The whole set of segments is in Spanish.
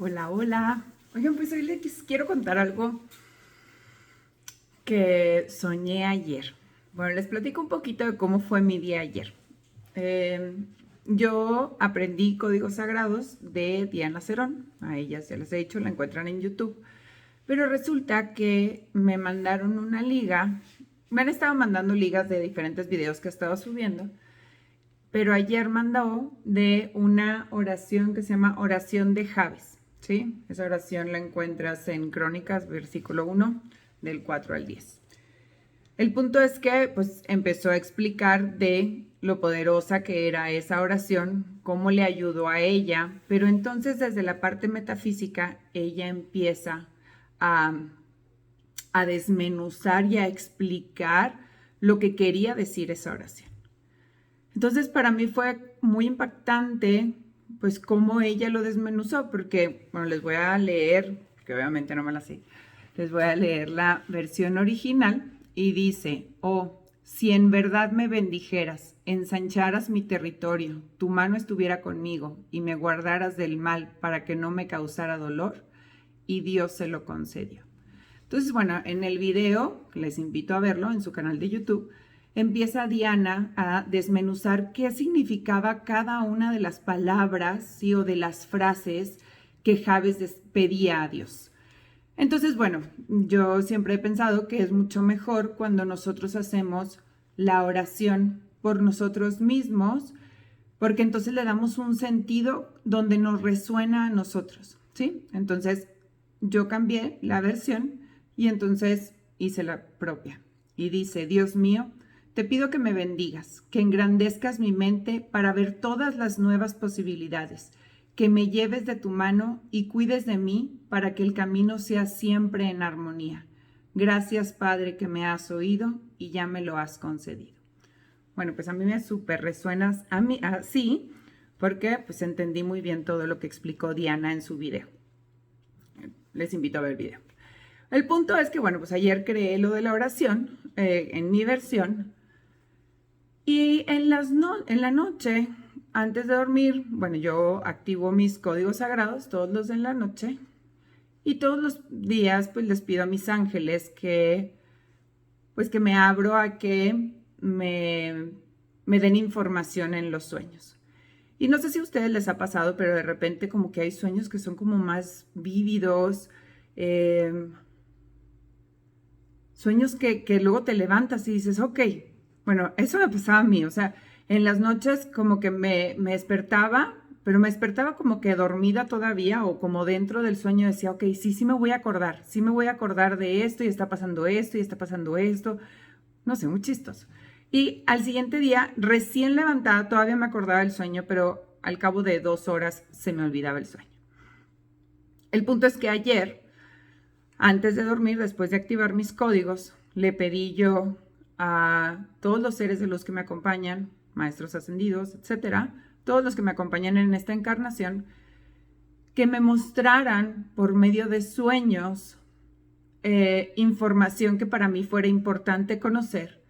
Hola, hola. Oigan, pues hoy les quiero contar algo que soñé ayer. Bueno, les platico un poquito de cómo fue mi día ayer. Eh, yo aprendí códigos sagrados de Diana Cerón. A ella ya les he dicho, la encuentran en YouTube. Pero resulta que me mandaron una liga. Me han estado mandando ligas de diferentes videos que he estado subiendo. Pero ayer mandó de una oración que se llama oración de Jabes, ¿sí? Esa oración la encuentras en Crónicas, versículo 1, del 4 al 10. El punto es que pues empezó a explicar de lo poderosa que era esa oración, cómo le ayudó a ella, pero entonces desde la parte metafísica ella empieza a, a desmenuzar y a explicar lo que quería decir esa oración. Entonces para mí fue muy impactante pues cómo ella lo desmenuzó, porque, bueno, les voy a leer, que obviamente no me la sé, les voy a leer la versión original y dice, oh, si en verdad me bendijeras, ensancharas mi territorio, tu mano estuviera conmigo y me guardaras del mal para que no me causara dolor, y Dios se lo concedió. Entonces, bueno, en el video, les invito a verlo en su canal de YouTube, empieza Diana a desmenuzar qué significaba cada una de las palabras, ¿sí? O de las frases que Jabes pedía a Dios. Entonces, bueno, yo siempre he pensado que es mucho mejor cuando nosotros hacemos la oración por nosotros mismos, porque entonces le damos un sentido donde nos resuena a nosotros, ¿sí? Entonces, yo cambié la versión y entonces hice la propia. Y dice, Dios mío, te pido que me bendigas, que engrandezcas mi mente para ver todas las nuevas posibilidades, que me lleves de tu mano y cuides de mí para que el camino sea siempre en armonía. Gracias, Padre, que me has oído y ya me lo has concedido. Bueno, pues a mí me súper resuenas a mí así, porque pues entendí muy bien todo lo que explicó Diana en su video. Les invito a ver el video. El punto es que, bueno, pues ayer creé lo de la oración en mi versión y en la noche, antes de dormir, bueno, yo activo mis códigos sagrados, todos los de la noche, y todos los días pues les pido a mis ángeles pues que me abro a que me den información en los sueños. Y no sé si a ustedes les ha pasado, pero de repente como que hay sueños que son como más vívidos, eh, sueños que luego te levantas y dices, ok, bueno, eso me pasaba a mí, o sea, en las noches como que me despertaba, pero me despertaba como que dormida todavía o como dentro del sueño decía, ok, sí me voy a acordar, sí me voy a acordar de esto y está pasando esto y está pasando esto, no sé, muy chistoso. Y al siguiente día, recién levantada, todavía me acordaba del sueño, pero al cabo de 2 horas se me olvidaba el sueño. El punto es que ayer, antes de dormir, después de activar mis códigos, le pedí yo a todos los seres de los que me acompañan, maestros ascendidos, etcétera, todos los que me acompañan en esta encarnación, que me mostraran por medio de sueños información que para mí fuera importante conocer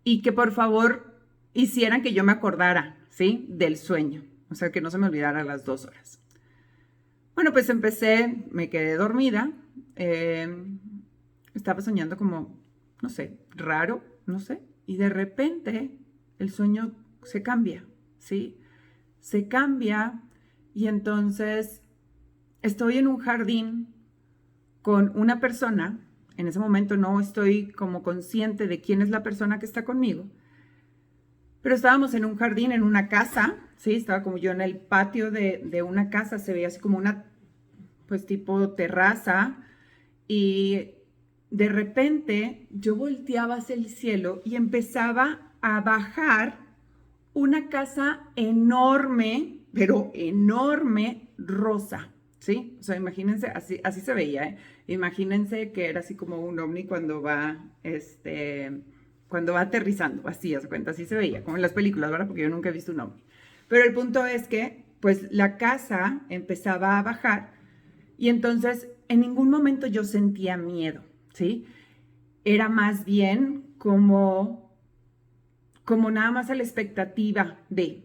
y que por favor hicieran que yo me acordara, ¿sí? Del sueño, o sea, que no se me olvidara a las 2 horas. Bueno, pues empecé, me quedé dormida, estaba soñando como, no sé, raro, no sé, y de repente el sueño se cambia, ¿sí? Se cambia y entonces estoy en un jardín con una persona, en ese momento no estoy como consciente de quién es la persona que está conmigo, pero estábamos en un jardín, en una casa, ¿sí? Estaba como yo en el patio de una casa, se veía así como una, pues tipo terraza, y de repente yo volteaba hacia el cielo y empezaba a bajar una casa enorme, pero enorme, rosa, ¿sí? O sea, imagínense, así se veía, ¿eh? Imagínense que era así como un ovni cuando va aterrizando, así, a su cuenta, así se veía, como en las películas, ¿verdad? Porque yo nunca he visto un ovni. Pero el punto es que, pues, la casa empezaba a bajar y entonces en ningún momento yo sentía miedo, ¿sí? Era más bien como nada más a la expectativa de.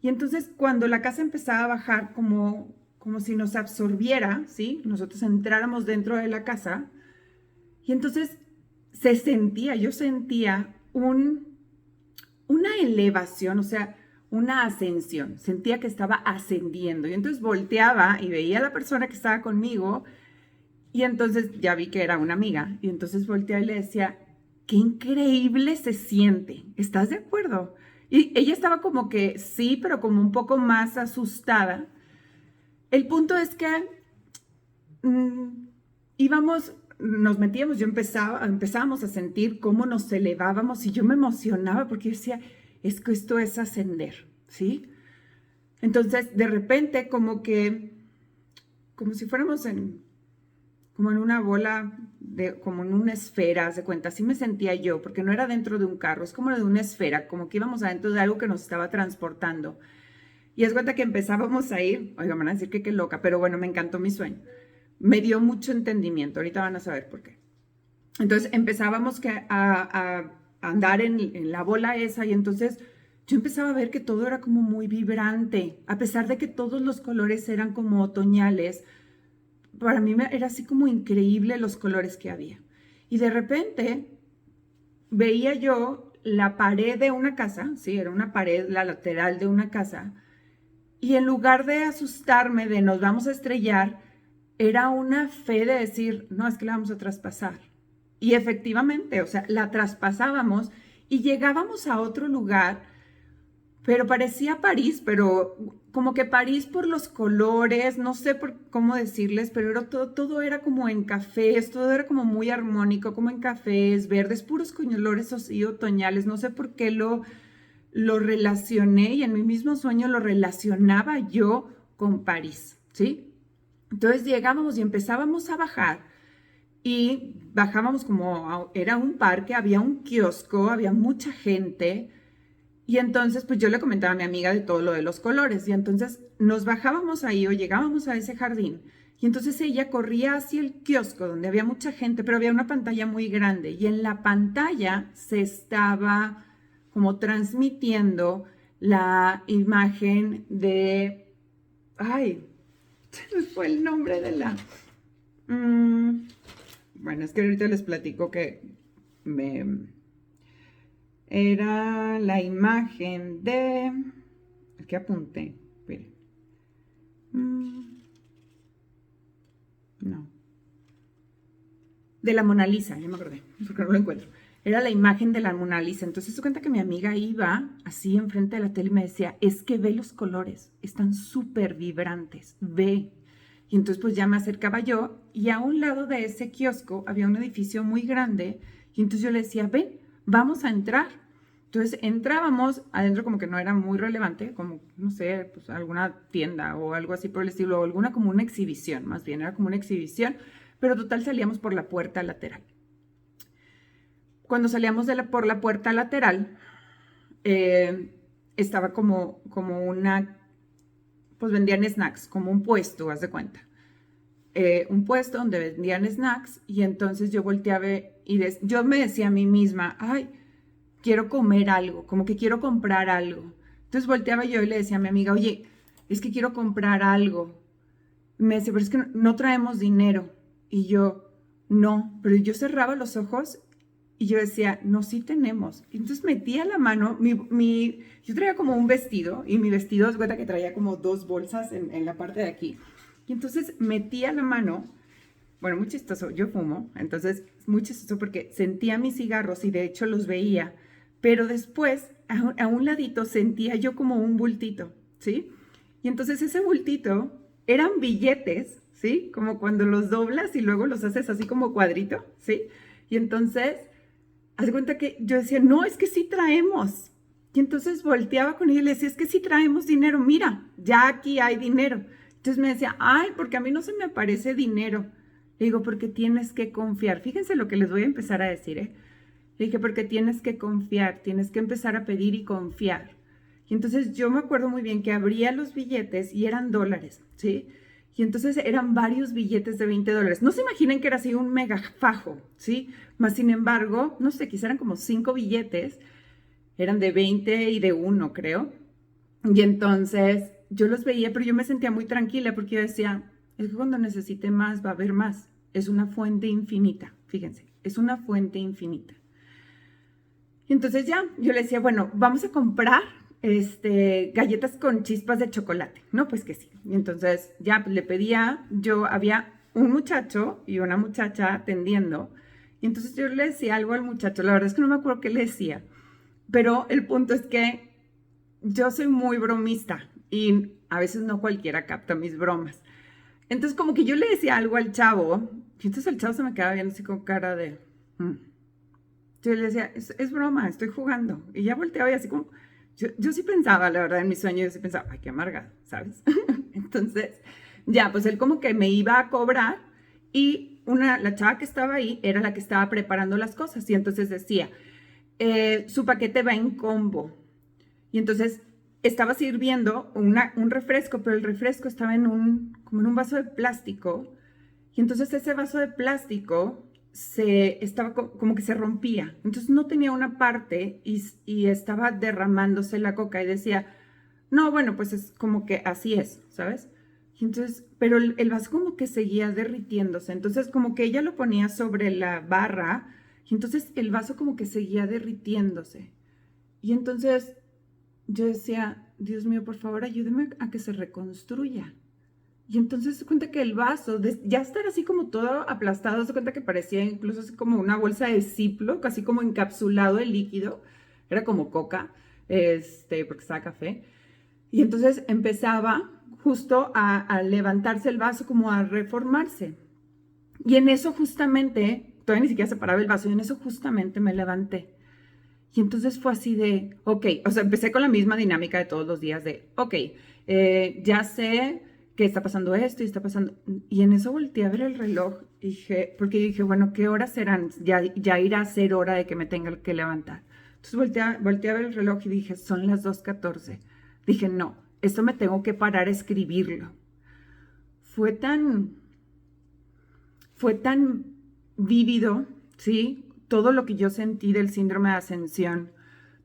Y entonces cuando la casa empezaba a bajar, como como si nos absorbiera, ¿sí? Nosotros entráramos dentro de la casa y entonces yo sentía una elevación, o sea, una ascensión. Sentía que estaba ascendiendo y entonces volteaba y veía a la persona que estaba conmigo y entonces ya vi que era una amiga y entonces volteaba y le decía, qué increíble se siente, ¿estás de acuerdo? Y ella estaba como que sí, pero como un poco más asustada. El punto es que nos metíamos, empezábamos a sentir cómo nos elevábamos y yo me emocionaba porque yo decía, es que esto es ascender, ¿sí? Entonces, de repente, como si fuéramos como en una bola, como en una esfera, haz de cuenta, así me sentía yo, porque no era dentro de un carro, es como de una esfera, como que íbamos adentro de algo que nos estaba transportando. Y es cuenta que empezábamos a ir, oiga, me van a decir que qué loca, pero bueno, me encantó mi sueño. Me dio mucho entendimiento, ahorita van a saber por qué. Entonces empezábamos a andar en la bola esa y entonces yo empezaba a ver que todo era como muy vibrante, a pesar de que todos los colores eran como otoñales, para mí era así como increíble los colores que había. Y de repente veía yo la pared de una casa, sí, era una pared, la lateral de una casa, y en lugar de asustarme de nos vamos a estrellar, era una fe de decir, no, es que la vamos a traspasar. Y efectivamente, o sea, la traspasábamos y llegábamos a otro lugar, pero parecía París, pero como que París por los colores, no sé cómo decirles, pero era todo era como en cafés, todo era como muy armónico, como en cafés, verdes, puros colores así otoñales, no sé por qué lo relacioné y en mi mismo sueño lo relacionaba yo con París, ¿sí? Entonces llegábamos y empezábamos a bajar y bajábamos era un parque, había un kiosco, había mucha gente y entonces pues yo le comentaba a mi amiga de todo lo de los colores y entonces nos bajábamos ahí o llegábamos a ese jardín y entonces ella corría hacia el kiosco donde había mucha gente, pero había una pantalla muy grande y en la pantalla se estaba como transmitiendo la imagen de, ay, se me fue el nombre de la, bueno, es que ahorita les platico que era la imagen de, es que apunté, miren, no, de la Mona Lisa, ya me acordé, porque no lo encuentro. Era la imagen de la Mona Lisa. Entonces se cuenta que mi amiga iba así enfrente de la tele y me decía, es que ve los colores, están súper vibrantes, ve. Y entonces pues ya me acercaba yo y a un lado de ese kiosco había un edificio muy grande y entonces yo le decía, ven, vamos a entrar. Entonces entrábamos, adentro como que no era muy relevante, como, no sé, pues alguna tienda o algo así por el estilo, o alguna como una exhibición, más bien, era como una exhibición, pero total salíamos por la puerta lateral. Cuando salíamos por la puerta lateral, estaba como una, pues vendían snacks, como un puesto, haz de cuenta. Un puesto donde vendían snacks y entonces yo volteaba y yo me decía a mí misma, ay, quiero comer algo, como que quiero comprar algo. Entonces volteaba yo y le decía a mi amiga, oye, es que quiero comprar algo. Y me decía, pero es que no traemos dinero. Y yo, no, pero yo cerraba los ojos y yo decía, no, sí tenemos. Y entonces metía la mano, yo traía como un vestido y mi vestido, es cuenta que traía como 2 bolsas en la parte de aquí. Y entonces metía la mano, bueno, muy chistoso, yo fumo, entonces muy chistoso porque sentía mis cigarros y de hecho los veía, pero después a un ladito sentía yo como un bultito, ¿sí? Y entonces ese bultito eran billetes, ¿sí? Como cuando los doblas y luego los haces así como cuadrito, ¿sí? Y entonces, haz de cuenta que yo decía, no, es que sí traemos. Y entonces volteaba con ella y le decía, es que sí traemos dinero, mira, ya aquí hay dinero. Entonces me decía, ay, porque a mí no se me aparece dinero. Le digo, porque tienes que confiar. Fíjense lo que les voy a empezar a decir, ¿eh? Le dije, porque tienes que confiar, tienes que empezar a pedir y confiar. Y entonces yo me acuerdo muy bien que abría los billetes y eran dólares, ¿sí? Y entonces eran varios billetes de $20. No se imaginen que era así un mega fajo, ¿sí? Más sin embargo, no sé, quizás eran como 5 billetes, eran de 20 y de 1, creo. Y entonces yo los veía, pero yo me sentía muy tranquila porque yo decía, es que cuando necesite más va a haber más. Es una fuente infinita, fíjense, es una fuente infinita. Y entonces ya, yo le decía, bueno, vamos a comprar galletas con chispas de chocolate. No, pues que sí. Y entonces ya pues, le pedía, había un muchacho y una muchacha atendiendo. Y entonces yo le decía algo al muchacho, la verdad es que no me acuerdo qué le decía. Pero el punto es que yo soy muy bromista y a veces no cualquiera capta mis bromas. Entonces como que yo le decía algo al chavo y entonces el chavo se me quedaba viendo así con cara de... Yo le decía, es broma, estoy jugando. Y ya volteaba y así como... Yo sí pensaba, la verdad, en mis sueños, yo sí pensaba, ay, qué amargado, ¿sabes? Entonces, ya, pues él como que me iba a cobrar y la chava que estaba ahí era la que estaba preparando las cosas. Y entonces decía, su paquete va en combo. Y entonces estaba sirviendo un refresco, pero el refresco estaba como en un vaso de plástico. Y entonces ese vaso de plástico estaba como que se rompía. Entonces no tenía una parte y estaba derramándose la coca. Y decía, no, bueno, pues es como que así es, ¿sabes? Y entonces, pero el vaso como que seguía derritiéndose. Entonces como que ella lo ponía sobre la barra y entonces el vaso como que seguía derritiéndose. Y entonces yo decía, Dios mío, por favor, ayúdeme a que se reconstruya. Y entonces se cuenta que el vaso, ya estar así como todo aplastado, se cuenta que parecía incluso así como una bolsa de Ziploc, casi como encapsulado el líquido, era como coca, porque estaba café. Y entonces empezaba justo a levantarse el vaso, como a reformarse. Y en eso justamente, todavía ni siquiera se paraba el vaso, y en eso justamente me levanté. Y entonces fue así de, ok, o sea, empecé con la misma dinámica de todos los días de, ok, ya sé que está pasando esto y está pasando. Y en eso volteé a ver el reloj porque dije, bueno, ¿qué horas serán? Ya irá a ser hora de que me tenga que levantar. Entonces volteé a ver el reloj y dije, son las 2:14. Dije, no, esto me tengo que parar a escribirlo. Fue tan vívido, ¿sí? Todo lo que yo sentí del síndrome de Ascensión,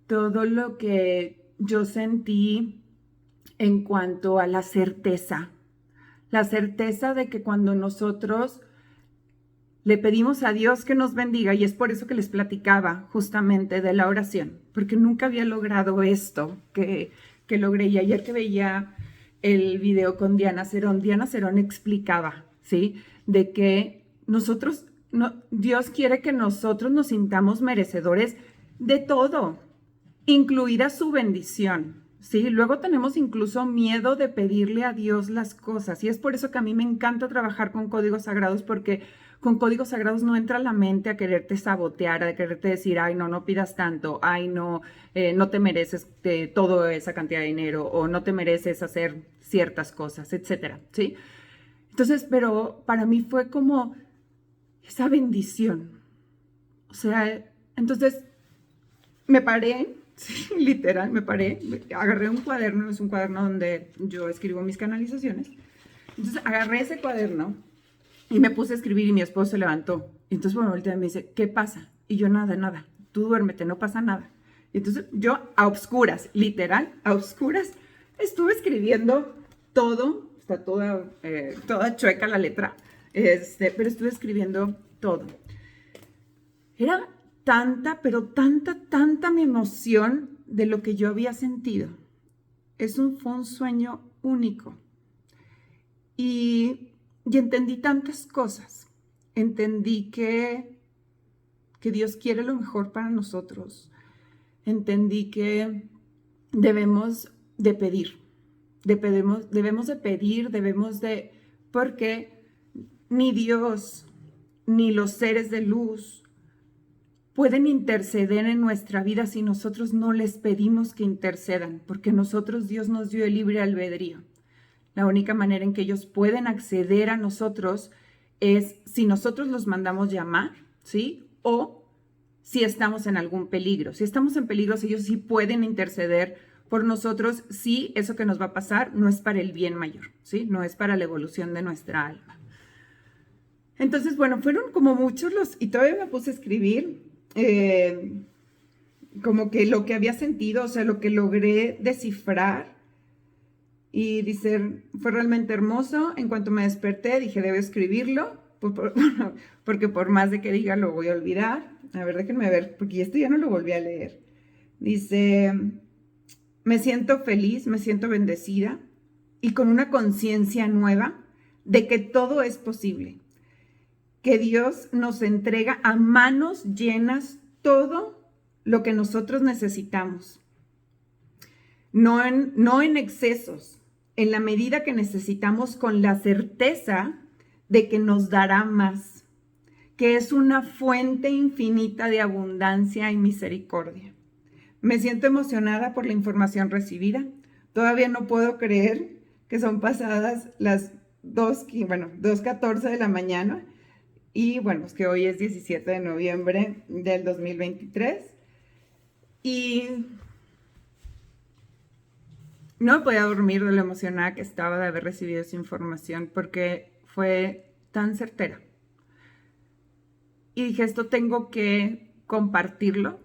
todo lo que yo sentí en cuanto a la certeza de que cuando nosotros le pedimos a Dios que nos bendiga, y es por eso que les platicaba justamente de la oración, porque nunca había logrado esto que logré. Y ayer que veía el video con Diana Cerón explicaba, ¿sí? De que Dios quiere que nosotros nos sintamos merecedores de todo, incluida su bendición, ¿sí? Luego tenemos incluso miedo de pedirle a Dios las cosas, y es por eso que a mí me encanta trabajar con códigos sagrados, porque con códigos sagrados no entra la mente a quererte sabotear, a quererte decir, ay, no pidas tanto, ay, no te mereces toda esa cantidad de dinero, o no te mereces hacer ciertas cosas, etcétera, ¿sí? Entonces, pero para mí fue como esa bendición. O sea, entonces me paré, sí, literal, me paré, agarré un cuaderno, es un cuaderno donde yo escribo mis canalizaciones. Entonces agarré ese cuaderno y me puse a escribir y mi esposo se levantó. Y entonces me volteó y me dice, ¿qué pasa? Y yo, nada, tú duérmete, no pasa nada. Y entonces yo a obscuras, literal, a obscuras, estuve escribiendo todo, está toda chueca la letra, pero estuve escribiendo todo. Era tanta, pero tanta mi emoción de lo que yo había sentido. Fue un sueño único. Y entendí tantas cosas. Entendí que Dios quiere lo mejor para nosotros. Entendí que debemos de pedir. Porque ni Dios, ni los seres de luz pueden interceder en nuestra vida si nosotros no les pedimos que intercedan, porque Dios nos dio el libre albedrío. La única manera en que ellos pueden acceder a nosotros es si nosotros los mandamos llamar, ¿sí? O si estamos en algún peligro. Si estamos en peligro, ellos sí pueden interceder por nosotros si eso que nos va a pasar no es para el bien mayor, ¿sí? No es para la evolución de nuestra alma. Entonces, bueno, fueron como muchos y todavía me puse a escribir como que lo que había sentido, o sea, lo que logré descifrar. Y dice, fue realmente hermoso. En cuanto me desperté, dije, debo escribirlo, porque por más de que diga, lo voy a olvidar. A ver, déjenme ver, porque esto ya no lo volví a leer. Dice, me siento feliz, me siento bendecida y con una conciencia nueva de que todo es posible, que Dios nos entrega a manos llenas todo lo que nosotros necesitamos, no en excesos, en la medida que necesitamos, con la certeza de que nos dará más, que es una fuente infinita de abundancia y misericordia. Me siento emocionada por la información recibida. Todavía no puedo creer que son pasadas las 2:14 de la mañana. Y bueno, es que hoy es 17 de noviembre del 2023. Y no podía dormir de lo emocionada que estaba de haber recibido esa información, porque fue tan certera. Y dije, esto tengo que compartirlo.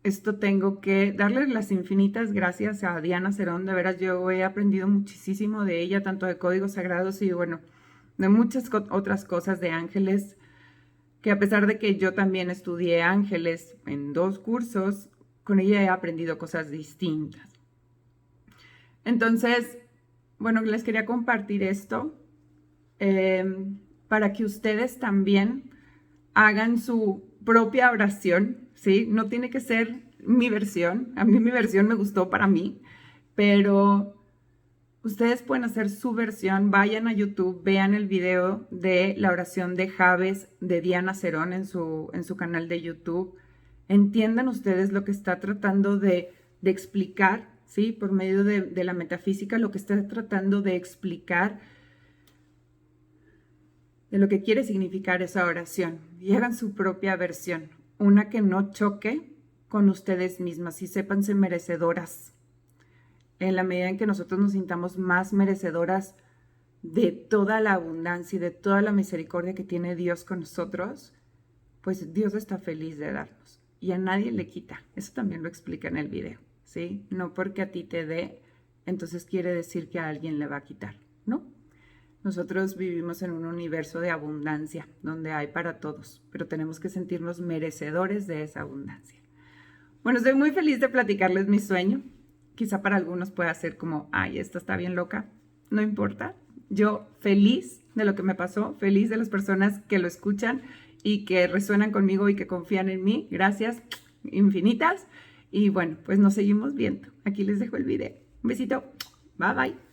Esto tengo que darle las infinitas gracias a Diana Cerón. De veras, yo he aprendido muchísimo de ella, tanto de códigos sagrados y bueno, de muchas otras cosas de ángeles, que a pesar de que yo también estudié ángeles en 2 cursos, con ella he aprendido cosas distintas. Entonces, bueno, les quería compartir esto para que ustedes también hagan su propia oración, ¿sí? No tiene que ser mi versión. A mí mi versión me gustó para mí, pero ustedes pueden hacer su versión. Vayan a YouTube, vean el video de la oración de Javes de Diana Cerón en su canal de YouTube. Entiendan ustedes lo que está tratando de explicar, ¿sí? Por medio de la metafísica, lo que está tratando de explicar, de lo que quiere significar esa oración, y hagan su propia versión, una que no choque con ustedes mismas, y sépanse merecedoras. En la medida en que nosotros nos sintamos más merecedoras de toda la abundancia y de toda la misericordia que tiene Dios con nosotros, pues Dios está feliz de darnos y a nadie le quita. Eso también lo explica en el video, ¿sí? No porque a ti te dé, entonces quiere decir que a alguien le va a quitar, ¿no? Nosotros vivimos en un universo de abundancia, donde hay para todos, pero tenemos que sentirnos merecedores de esa abundancia. Bueno, estoy muy feliz de platicarles mi sueño. Quizá para algunos pueda ser como, ay, esta está bien loca. No importa. Yo feliz de lo que me pasó, feliz de las personas que lo escuchan y que resuenan conmigo y que confían en mí. Gracias infinitas. Y bueno, pues nos seguimos viendo. Aquí les dejo el video. Un besito. Bye, bye.